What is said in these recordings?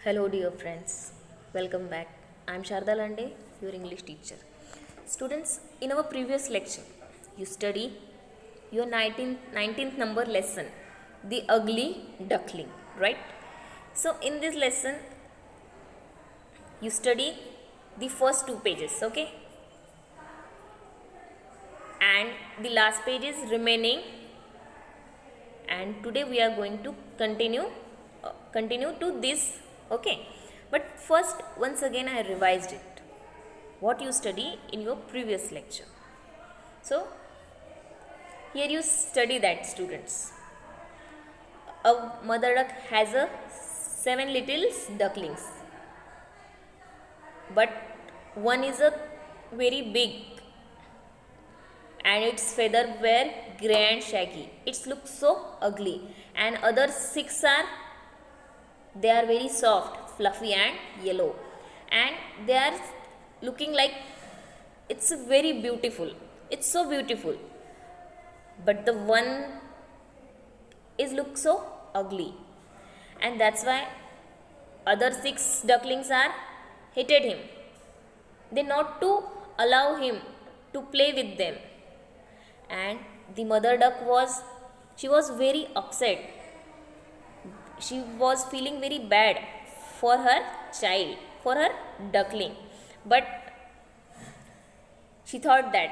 Hello, dear friends. Welcome back. I'm Sharda Lande, your English teacher. Students, in our previous lecture, you study your 19th number lesson, The Ugly Duckling, right? So, in this lesson, you study the first two pages, okay? And the last page is remaining. And today we are going to continue to this, okay? But first, once again, I revised it, what you study in your previous lecture. So here you study that, students. A mother duck has a 7 little ducklings, but one is a very big and its feather were grey and shaggy. It looks so ugly. And other 6 are, they are very soft, fluffy and yellow, and they are looking like it's very beautiful. It's so beautiful, but the one is look so ugly, and that's why other 6 ducklings are hated him. They not to allow him to play with them. And the mother duck was very upset. She was feeling very bad for her child, for her duckling, but she thought that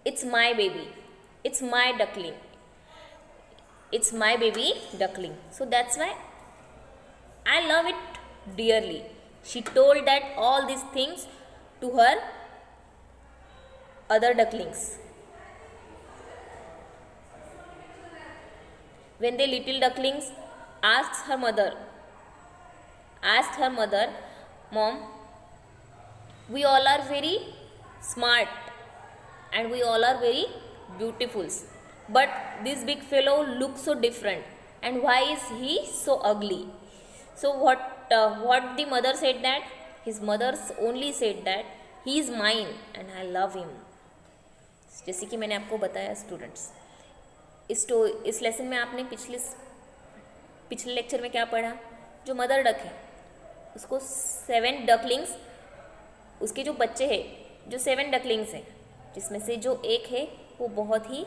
it's my baby, it's my duckling, it's my baby duckling, so that's why I love it dearly. She told that all these things to her other ducklings. When the little ducklings asked her mother, Mom, we all are very smart and we all are very beautiful, but this big fellow looks so different, and why is he so ugly? So what the mother said, that his mother only said that he is mine and I love him. जैसे कि मैंने आपको बताया students, इस lesson में आपने पिछले lecture में क्या पढ़ा? जो मदर डक है उसको 7 डकलिंग्स, उसके जो बच्चे हैं, जो 7 डकलिंग्स हैं, जिसमें से जो एक है वो बहुत ही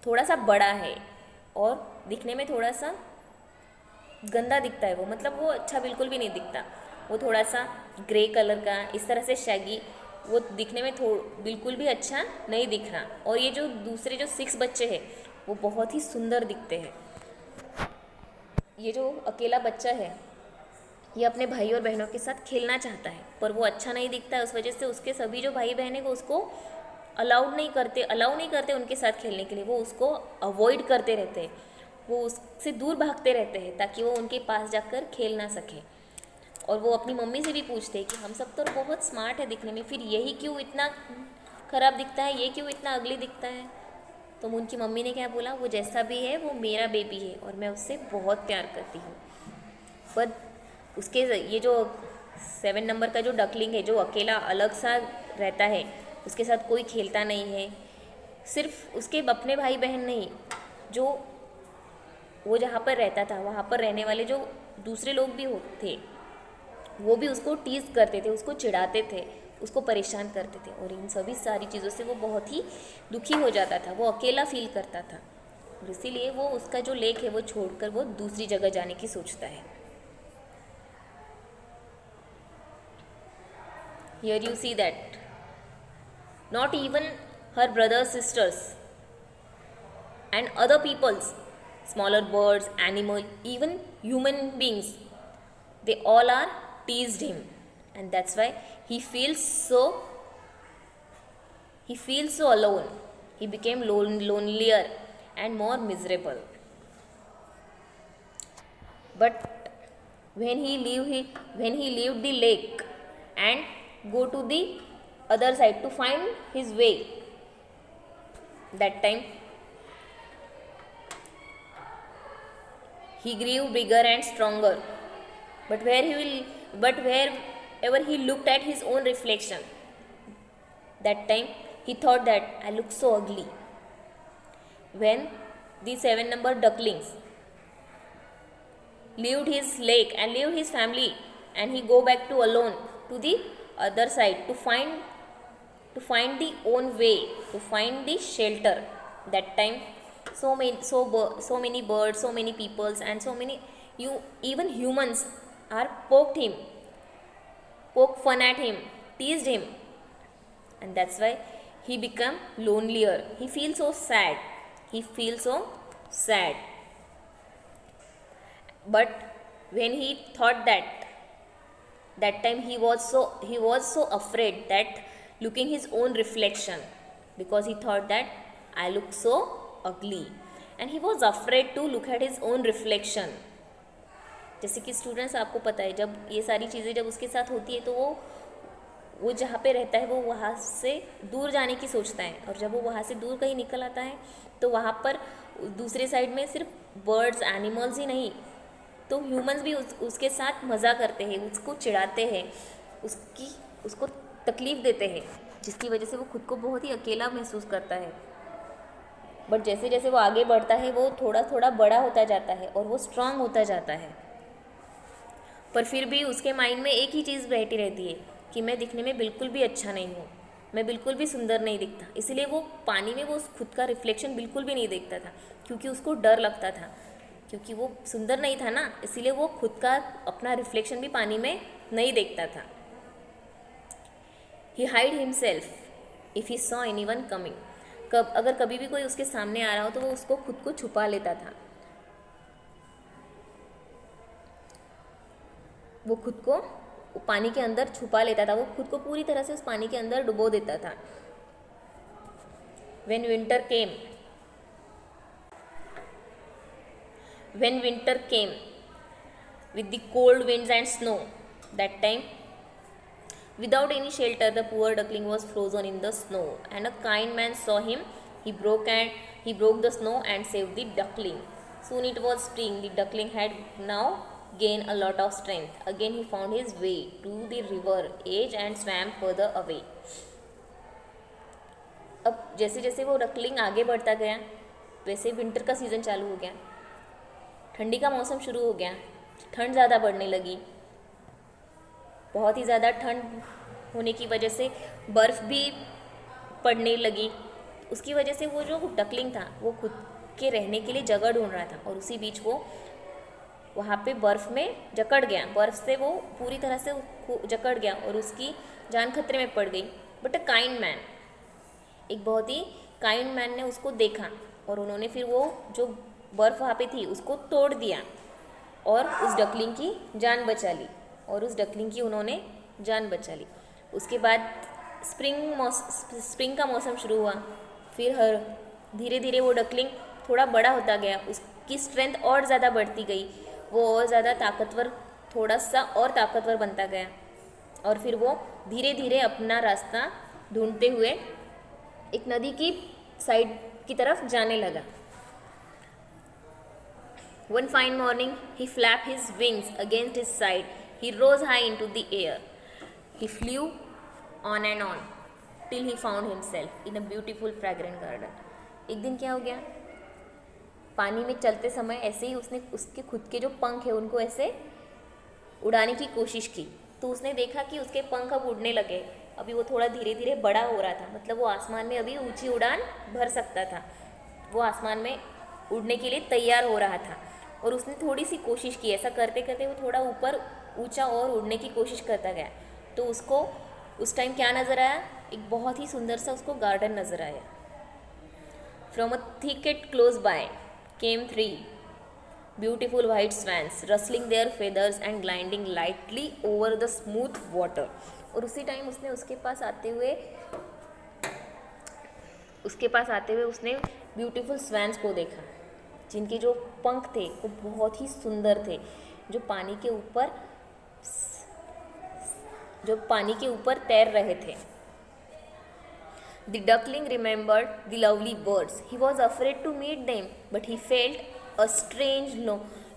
थोड़ा सा बड़ा है और दिखने में थोड़ा सा गंदा दिखता है। वो मतलब वो अच्छा बिल्कुल भी नहीं दिखता, वो थोड़ा सा ग्रे कलर का, इस तरह से शैगी, वो दिखने में बिल्कुल भी अच्छा नहीं दिख रहा। और ये जो दूसरे जो 6 बच्चे हैं वो बहुत ही सुंदर दिखते हैं। ये जो अकेला बच्चा है ये अपने भाई और बहनों के साथ खेलना चाहता है, पर वो अच्छा नहीं दिखता है। उस वजह से उसके सभी जो भाई बहन है वो उसको अलाउ नहीं करते उनके साथ खेलने के लिए। वो उसको अवॉइड करते रहते हैं, वो उससे दूर भागते रहते हैं ताकि वो उनके पास जाकर खेल ना सके। और वो अपनी मम्मी से भी पूछते हैं कि हम सब तो बहुत स्मार्ट है दिखने में, फिर यही क्यों इतना ख़राब दिखता है, ये क्यों इतना अगली दिखता है? तो उनकी मम्मी ने क्या बोला, वो जैसा भी है वो मेरा बेबी है और मैं उससे बहुत प्यार करती हूँ। पर उसके ये जो 7 नंबर का जो डकलिंग है, जो अकेला अलग सा रहता है, उसके साथ कोई खेलता नहीं है। सिर्फ उसके अपने भाई बहन नहीं, जो वो जहाँ पर रहता था वहाँ पर रहने वाले जो दूसरे लोग भी थे, वो भी उसको टीज़ करते थे, उसको चिढ़ाते थे, उसको परेशान करते थे। और इन सभी सारी चीज़ों से वो बहुत ही दुखी हो जाता था, वो अकेला फील करता था, और इसीलिए वो उसका जो लेक है वो छोड़कर वो दूसरी जगह जाने की सोचता है। Here you see that not even her brothers, sisters and other peoples, smaller birds, animals, even human beings, they all are teased him, and that's why he feels so alone. He became lonelier and more miserable. But when he leave the lake and go to the other side to find his way, that time he grew bigger and stronger. But wherever he looked at his own reflection, that time he thought that I look so ugly. When the 7 number ducklings lived his lake and lived his family, and he go back to alone to the other side to find the own way, to find the shelter. That time so many birds, so many peoples, and so many even humans are poke fun at him, teased him, and that's why he become lonelier. He feels so sad. He feels so sad. But when he thought that time he was so afraid that looking his own reflection, because he thought that I look so ugly, and he was afraid to look at his own reflection. जैसे कि students, आपको पता है जब ये सारी चीज़ें जब उसके साथ होती है तो वो जहाँ पे रहता है वो वहाँ से दूर जाने की सोचता है, और जब वो वहाँ से दूर कहीं निकल आता है तो वहाँ पर दूसरे साइड में सिर्फ बर्ड्स, एनिमल्स ही नहीं, तो ह्यूमंस भी उसके साथ मज़ा करते हैं, उसको चिढ़ाते हैं, उसको तकलीफ़ देते हैं, जिसकी वजह से वो खुद को बहुत ही अकेला महसूस करता है. बट जैसे जैसे वो आगे बढ़ता है वो थोड़ा थोड़ा बड़ा होता जाता है और वो स्ट्रांग होता जाता है. पर फिर भी उसके माइंड में एक ही चीज़ बैठी रहती है कि मैं दिखने में बिल्कुल भी अच्छा नहीं हूँ, मैं बिल्कुल भी सुंदर नहीं दिखता. इसलिए वो पानी में वो खुद का रिफ्लेक्शन बिल्कुल भी नहीं देखता था, क्योंकि उसको डर लगता था, क्योंकि वो सुंदर नहीं था ना, इसीलिए वो खुद का अपना रिफ्लेक्शन भी पानी में नहीं देखता था. He hide himself if he saw anyone coming. अगर कभी भी कोई उसके सामने आ रहा हो तो वो उसको खुद को छुपा लेता था. वो खुद को पानी के अंदर छुपा लेता था, वो खुद को पूरी तरह से उस पानी के अंदर डुबो देता था. When winter came with the cold winds and snow, that time without any shelter the poor duckling was frozen in the snow, and a kind man saw him. He broke the snow and saved the duckling. Soon it was spring. The duckling had now gained a lot of strength. Again he found his way to the river edge and swam further away. अब जैसे जैसे वो duckling आगे बढ़ता गया वैसे winter का season चालू हो गया, ठंडी का मौसम शुरू हो गया, ठंड ज़्यादा बढ़ने लगी. बहुत ही ज़्यादा ठंड होने की वजह से बर्फ़ भी पड़ने लगी. उसकी वजह से वो जो डकलिंग था वो खुद के रहने के लिए जगह ढूंढ रहा था, और उसी बीच वो वहाँ पे बर्फ़ में जकड़ गया. बर्फ़ से वो पूरी तरह से जकड़ गया और उसकी जान खतरे में पड़ गई. बट अ काइंड मैन, एक बहुत ही काइंड मैन ने उसको देखा, और उन्होंने फिर वो जो बर्फ़ वहाँ पे थी उसको तोड़ दिया और उस डकलिंग की जान बचा ली, और उस डकलिंग की उन्होंने जान बचा ली. उसके बाद स्प्रिंग का मौसम शुरू हुआ. फिर धीरे धीरे वो डकलिंग थोड़ा बड़ा होता गया, उसकी स्ट्रेंथ और ज़्यादा बढ़ती गई, वो और ज़्यादा ताकतवर, थोड़ा सा और ताकतवर बनता गया, और फिर वो धीरे धीरे अपना रास्ता ढूंढते हुए एक नदी की साइड की तरफ जाने लगा. One fine morning, he flapped his wings against his side. He rose high into the air. He flew on and on till he found himself in a beautiful fragrant garden. एक दिन क्या हो गया, पानी में चलते समय ऐसे ही उसने उसके खुद के जो पंख है उनको ऐसे उड़ाने की कोशिश की, तो उसने देखा कि उसके पंख अब उड़ने लगे. अभी वो थोड़ा धीरे धीरे बड़ा हो रहा था, मतलब वो आसमान में अभी ऊंची उड़ान भर सकता था, वो आसमान में उड़ने के लिए तैयार हो रहा था. और उसने थोड़ी सी कोशिश की, ऐसा करते करते वो थोड़ा ऊपर ऊंचा और उड़ने की कोशिश करता गया. तो उसको उस टाइम क्या नज़र आया, एक बहुत ही सुंदर सा उसको गार्डन नज़र आया. From a thicket close by came 3 beautiful white swans, rustling their feathers and gliding lightly over the smooth water. और उसी टाइम उसने उसके पास आते हुए उसने ब्यूटीफुल स्वैंस को देखा, जिनके जो पंख थे वो बहुत ही सुंदर थे, जो पानी के ऊपर तैर रहे थे. The duckling remembered the lovely birds. He was afraid to meet them, but he felt a strange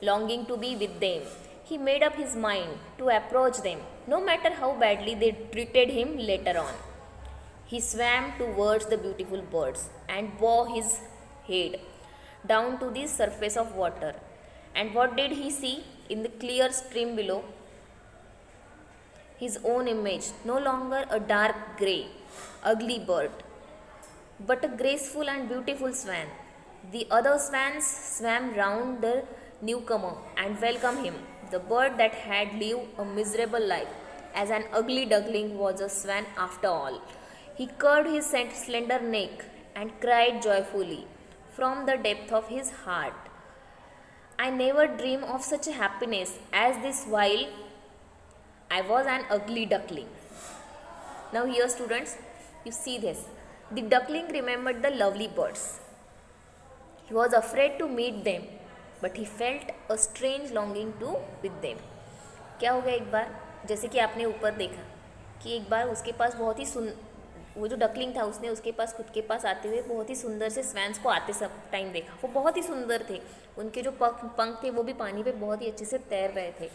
longing to be with them. He made up his mind to approach them, no matter how badly they treated him later on. He swam towards the beautiful birds and bowed his head down to the surface of water. And what did he see? in the clear stream below his own image, no longer a dark grey, ugly bird, but a graceful and beautiful swan. The other swans swam round the newcomer and welcomed him. The bird that had lived a miserable life as an ugly duckling was a swan after all. He curved his slender neck and cried joyfully from the depth of his heart, I never dreamed of such a happiness as this while I was an ugly duckling. Now here students, you see this. The duckling remembered the lovely birds. He was afraid to meet them, but he felt a strange longing to with them. क्या हो गया एक बार, जैसे कि आपने ऊपर देखा कि एक बार उसके पास बहुत ही वो जो डकलिंग था उसने उसके पास खुद के पास आते हुए बहुत ही सुंदर से स्वैन्स को आते सब टाइम देखा. वो बहुत ही सुंदर थे, उनके जो पंख थे वो भी पानी पे बहुत ही अच्छे से तैर रहे थे.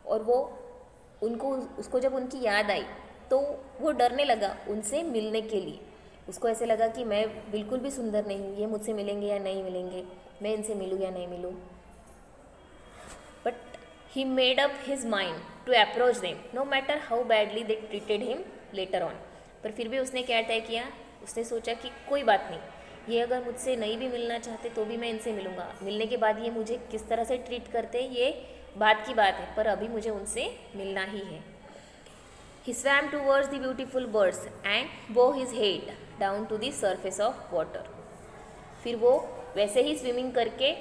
और वो उनको उसको जब उनकी याद आई तो वो डरने लगा उनसे मिलने के लिए. उसको ऐसे लगा कि मैं बिल्कुल भी सुंदर नहीं हूँ, ये मुझसे मिलेंगे या नहीं मिलेंगे, मैं इनसे मिलूँ या नहीं मिलूँ. But he made up his mind to approach them no matter how badly they treated him later on. पर फिर भी उसने क्या तय किया, उसने सोचा कि कोई बात नहीं, ये अगर मुझसे नहीं भी मिलना चाहते तो भी मैं इनसे मिलूँगा. मिलने के बाद ये मुझे किस तरह से ट्रीट करते ये बात की बात है, पर अभी मुझे उनसे मिलना ही है. He swam towards the beautiful birds and bore his head down to the surface of water. फिर वो वैसे ही स्विमिंग करके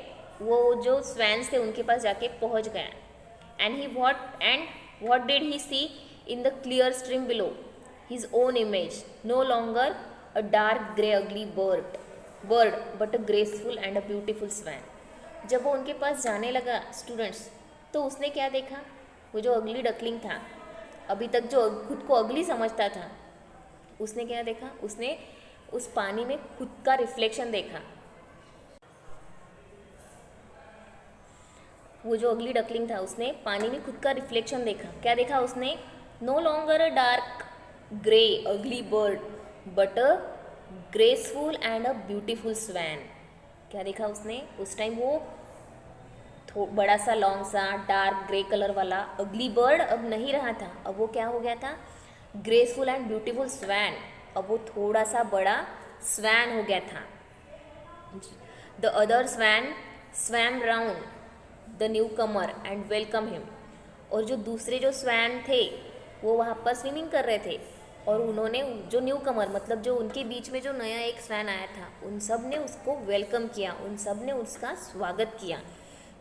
वो जो स्वैन्स थे उनके पास जाके पहुंच गया. And what did he see in the clear stream below? His own image, no longer a dark grey ugly bird, but a graceful and a beautiful swan. जब वो उनके पास जाने लगा स्टूडेंट्स, तो उसने क्या देखा, वो जो अगली डकलिंग था, अभी तक जो खुद को अगली समझता था, उसने क्या देखा, उसने उस पानी में खुद का रिफ्लेक्शन देखा. वो जो अगली डकलिंग था उसने पानी में खुद का रिफ्लेक्शन देखा. क्या देखा उसने, no longer a dark grey ugly bird but a graceful and a beautiful swan. क्या देखा उसने उस टाइम, वो बड़ा सा लॉन्ग सा डार्क ग्रे कलर वाला अगली बर्ड अब नहीं रहा था. अब वो क्या हो गया था, ग्रेसफुल एंड ब्यूटीफुल स्वैन. अब वो थोड़ा सा बड़ा स्वैन हो गया था. The other swan swum round the new Qamar and welcome him. और जो दूसरे जो स्वैन थे वो वहाँ पर स्विमिंग कर रहे थे और उन्होंने जो न्यू कमर मतलब जो उनके बीच में जो नया एक स्वैन आया था उन सब ने उसको वेलकम किया, उन सब ने उसका स्वागत किया.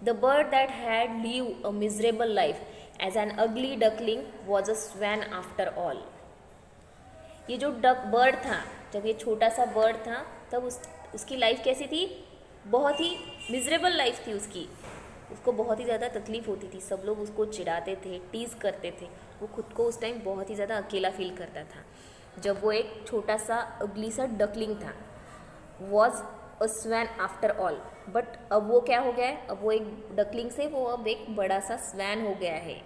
The bird that had leave a miserable life as an ugly duckling was a swan after all. ये जो बर्ड था, जब ये छोटा सा बर्ड था तब उसकी लाइफ कैसी थी, बहुत ही मिजरेबल लाइफ थी उसकी. उसको बहुत ही ज़्यादा तकलीफ़ होती थी, सब लोग उसको चिढ़ाते थे, टीज़ करते थे. वो खुद को उस टाइम बहुत ही ज़्यादा अकेला फील करता था जब वो एक छोटा सा अगली सा डकलिंग था. Was a swan after all. But अब वो क्या हो गया है, अब वो एक डकलिंग से वो अब एक बड़ा सा स्वैन हो गया है.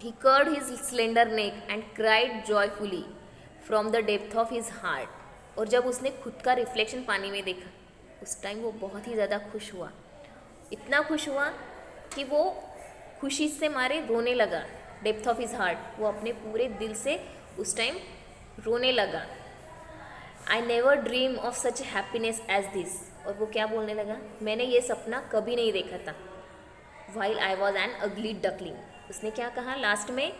He curved his slender neck and cried joyfully from the depth of his heart. और जब उसने खुद का रिफ्लेक्शन पानी में देखा उस टाइम वो बहुत ही ज़्यादा खुश हुआ. इतना खुश हुआ कि वो खुशी से मारे रोने लगा. डेप्थ ऑफ हिज हार्ट, वो अपने पूरे दिल से उस टाइम रोने लगा. I never dream of such happiness as this. और वो क्या बोलने लगा, मैंने ये सपना कभी नहीं देखा था. While I was an ugly duckling. उसने क्या कहा लास्ट में,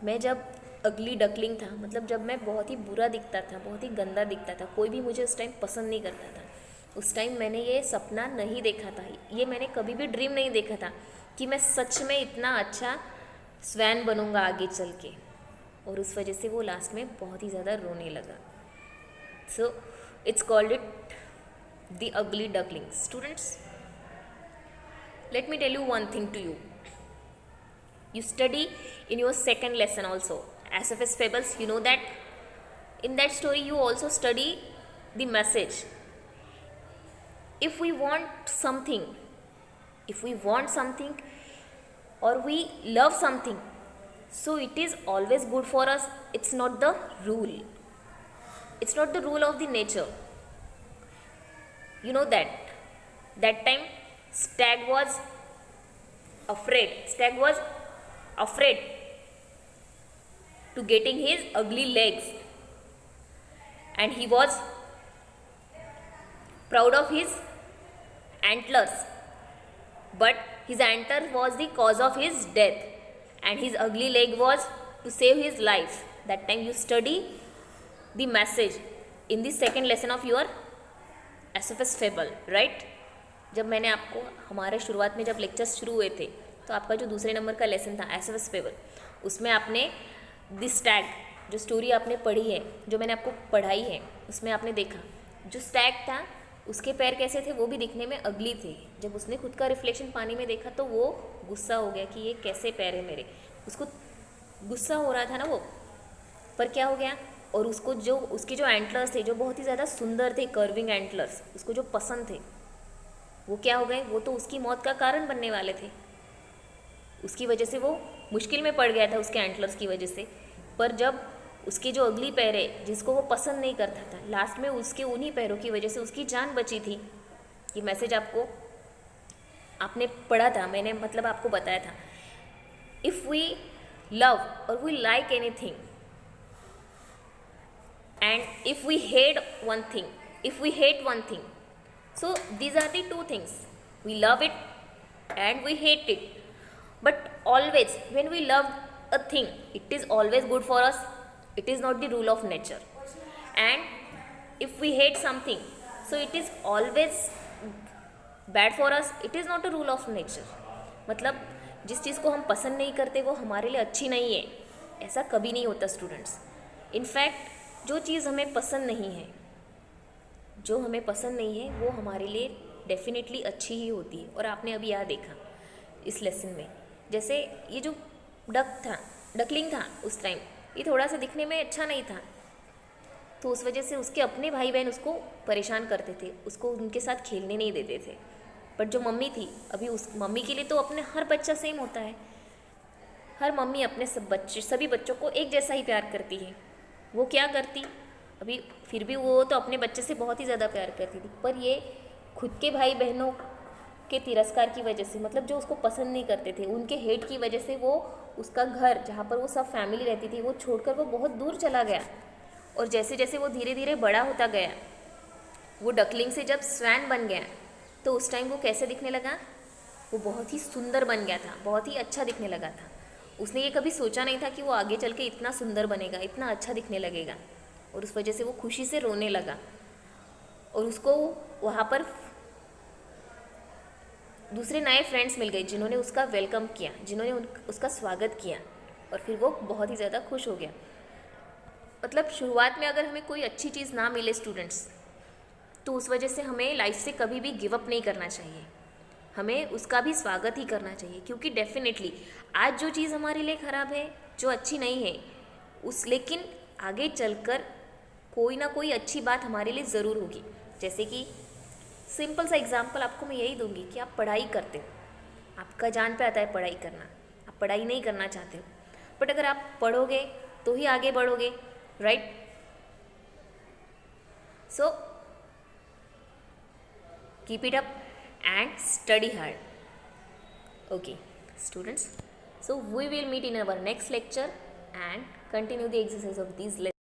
मैं जब अगली डकलिंग था, मतलब जब मैं बहुत ही बुरा दिखता था, बहुत ही गंदा दिखता था, कोई भी मुझे उस टाइम पसंद नहीं करता था, उस टाइम मैंने ये सपना नहीं देखा था, ये मैंने कभी भी ड्रीम नहीं देखा था कि मैं सच में इतना अच्छा स्वैन बनूंगा आगे चल के. और उस वजह से वो लास्ट में बहुत ही ज़्यादा रोने लगा. So it's called it the ugly duckling. Students, let me tell you one thing to you. You study in your second lesson also SFS Fables. You know that in that story you also study the message. If we want something or we love something, so it is always good for us. It's not the rule. It's not the rule of the nature. You know that time stag was afraid. Stag was afraid to getting his ugly legs, and he was proud of his antlers, but his antler was the cause of his death, and his ugly leg was to save his life. That time you study the message in the second lesson of your Aesop's fable, right. जब मैंने आपको हमारे शुरुआत में जब lectures शुरू हुए थे तो आपका जो दूसरे नंबर का लेसन था एसोफस फेबल, उसमें आपने द स्टैग जो स्टोरी आपने पढ़ी है, जो मैंने आपको पढ़ाई है, उसमें आपने देखा जो स्टैग था उसके पैर कैसे थे, वो भी दिखने में अगली थे. जब उसने खुद का रिफ्लेक्शन पानी में देखा तो वो गुस्सा हो गया कि ये कैसे पैर है मेरे. उसको गुस्सा हो रहा था ना वो, पर क्या हो गया, और उसको जो उसके जो एंटलर्स थे जो बहुत ही ज़्यादा सुंदर थे, कर्विंग एंटलर्स, उसको जो पसंद थे, वो क्या हो गए, वो तो उसकी मौत का कारण बनने वाले थे. उसकी वजह से वो मुश्किल में पड़ गया था उसके एंटलर्स की वजह से. पर जब उसके जो अगली पैर है जिसको वो पसंद नहीं करता था, लास्ट में उसके उन्हीं पैरों की वजह से उसकी जान बची थी. ये मैसेज आपको आपने पढ़ा था, मैंने मतलब आपको बताया था. इफ़ वी लव और we like anything, and if we hate one thing, so these are the two things, we love it and we hate it. But always when we love a thing, it is always good for us, it is not the rule of nature. And if we hate something, so it is always bad for us, it is not a rule of nature. मतलब जिस चीज़ को हम पसंद नहीं करते वो हमारे लिए अच्छी नहीं है, ऐसा कभी नहीं होता स्टूडेंट्स. इनफैक्ट जो चीज़ हमें पसंद नहीं है, वो हमारे लिए डेफिनेटली अच्छी ही होती है. और आपने अभी यहाँ देखा इस लेसन में, जैसे ये जो डकलिंग था उस टाइम, ये थोड़ा सा दिखने में अच्छा नहीं था, तो उस वजह से उसके अपने भाई बहन उसको परेशान करते थे, उसको उनके साथ खेलने नहीं देते थे. बट जो मम्मी थी, अभी उस मम्मी के लिए तो अपने हर बच्चा सेम होता है. हर मम्मी अपने सभी बच्चों को एक जैसा ही प्यार करती है. वो क्या करती, अभी फिर भी वो तो अपने बच्चे से बहुत ही ज़्यादा प्यार करती थी, पर ये खुद के भाई बहनों के तिरस्कार की वजह से, मतलब जो उसको पसंद नहीं करते थे, उनके हेट की वजह से वो उसका घर जहाँ पर वो सब फैमिली रहती थी वो छोड़कर वो बहुत दूर चला गया. और जैसे जैसे वो धीरे धीरे बड़ा होता गया, वो डकलिंग से जब स्वैन बन गया तो उस टाइम वो कैसे दिखने लगा, वो बहुत ही सुंदर बन गया था, बहुत ही अच्छा दिखने लगा था. उसने ये कभी सोचा नहीं था कि वो आगे चल के इतना सुंदर बनेगा, इतना अच्छा दिखने लगेगा. और उस वजह से वो खुशी से रोने लगा. और उसको वहाँ पर दूसरे नए फ्रेंड्स मिल गए जिन्होंने उसका वेलकम किया, जिन्होंने उसका स्वागत किया, और फिर वो बहुत ही ज़्यादा खुश हो गया. मतलब शुरुआत में अगर हमें कोई अच्छी चीज़ ना मिले स्टूडेंट्स, तो उस वजह से हमें लाइफ से कभी भी गिव अप नहीं करना चाहिए, हमें उसका भी स्वागत ही करना चाहिए. क्योंकि डेफिनेटली आज जो चीज़ हमारे लिए ख़राब है, जो अच्छी नहीं है, लेकिन आगे चलकर कोई ना कोई अच्छी बात हमारे लिए ज़रूर होगी. जैसे कि सिंपल सा एग्जांपल आपको मैं यही दूंगी कि आप पढ़ाई करते हो, आपका जान पे आता है पढ़ाई करना, आप पढ़ाई नहीं करना चाहते हो, बट अगर आप पढ़ोगे तो ही आगे बढ़ोगे, right. So keep it up and study hard. Okay students, so we will meet in our next lecture and continue the exercise of these lessons.